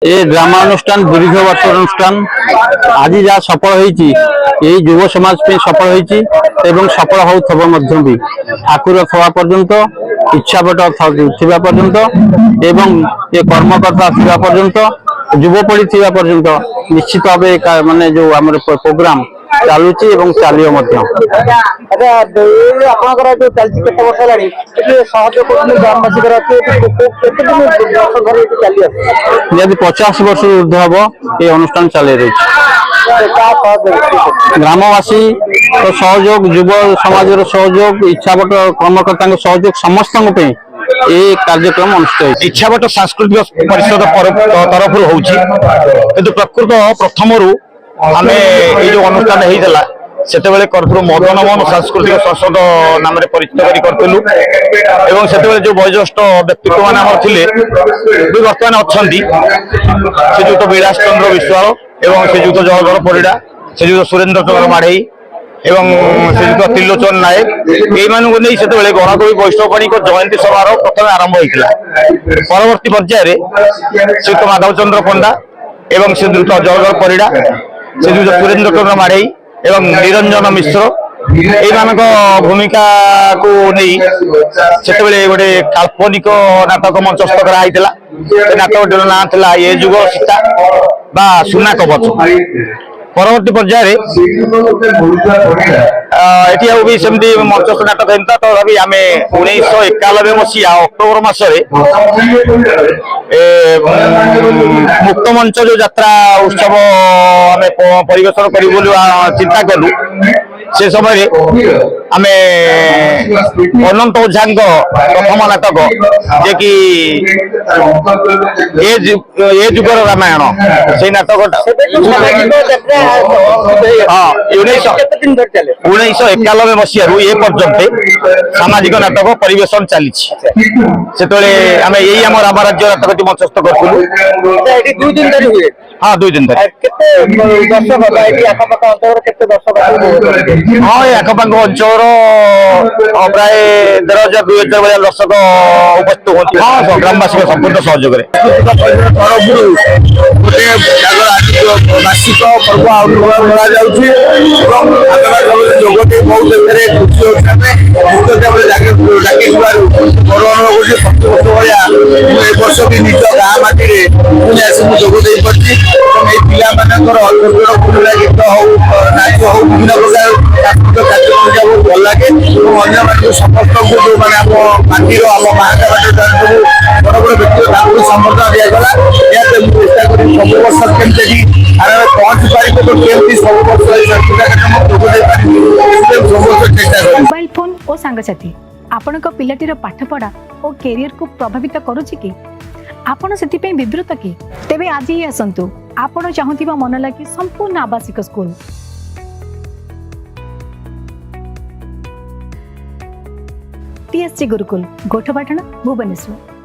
ए ग्रामानुष्ठान दीर्घ वर्ष अनुष्ठान आज जहाँ सफल होती युव समाज पे सफल होती सफल हो भी ठाकुर थवा पर्यंत इच्छापट थिबा पर्यंत एवं ये कर्मकर्ता थिबा पर्यंत युवपीढ़ी थिबा पर्यंत निश्चित भाव माने जो आम प्रोग्राम चालुची एवं चलियो मध्य। अच्छा आपनकर जो चलची केते वर्ष लानी एते सहयोग करने ग्रामवासी करा केते दिन वर्ष धरि एते चली आसे यदि 50 वर्ष ऊर्ध्व हबो ये अनुष्ठान चले रही ग्रामवासी तो सहयोग युव समाज सहयोग इच्छापट कर्मकर्ता सहयोग समस्त ये कार्यक्रम अनुष्ठित इच्छापट सांस्कृतिक परिषद तरफ हो प्रकृत प्रथम आम जो अनुष्ठान होता से कर्पूर मदन मोहन सांस्कृतिक संसद नाम परिचित करूँ से जो वयोज्येष्ठ व्यक्तित्व मैंने बर्तमान अच्छा श्रीजुत विलास चंद्र विश्वाल एवं श्रीजुत जयधर परिड़ा श्रीजुत सुरेन्द्र चंद्र माढ़ई एवं श्रीजुत त्रिलोचन नायक यू से गणकवि वैष्णवपाणी जयंती समारोह प्रथम आरंभ होता परवर्ती पर्यायर श्रीयुत माधव चंद्र पंडा एवं श्रीजुत जयधर परिड़ा श्रीजुत सुरेन्द्र चंद्र माढ़ई एवं निरंजन मिश्र मान भूमिका को नहीं से गोटे काल्पनिक नाटक मंचस्थ कराइला नाटक ना था ये जुग सीता बा सुना कवच परवर्ती पर्यायर ये भी सेमती मंचस्थ नाटक होता तो अभी आम 1991 मसीहा अक्टोबर मसरे मुक्त मंच जो यात्रा उत्सव आम परिवेशन करूँ चिंता कलु से समय आम अनंत ओझा प्रथम नाटक जे कि ए जुगर रामायण से नाटक 1991 मसीह ए पर्यंत सामाजिक नाटक परिवेशन चली आम यही आम राम राज्य नाटक मंचस्थ करूँ हाँ 2 दिन धरी हाँ आखपाख अंचल प्राय 1500 2000 भाया दर्शक उपस्थित होती हाँ ग्रामवासी संपूर्ण सहयोग वार्षिक पर्व आयोजन वर्ष भी निज गाँ मटी जोगदे पिला गीत हो नाच हो विभिन्न प्रकार सांस्कृतिक कार्यक्रम बहुत भल लगे अन्य समस्त जो मैंने माटी महाका बड़ बड़ व्यक्ति समर्थन दिगला चेष्टा कर सब वर्ष केमती पहुंची पारे तो केमती सब वर्ष चेष्टा कर मोबाइल फोन और सांगसाथी आपण पिलाटीर पाठपढ़ा और कैरियर को प्रभावित करुछि कि आपण से विवृत कि तेबे आज ही आसतु आपण चाहूथिबा मन लगी संपूर्ण आवासिक स्कूल TSC गुरुकुल गोठपाटण भुवनेश्वर।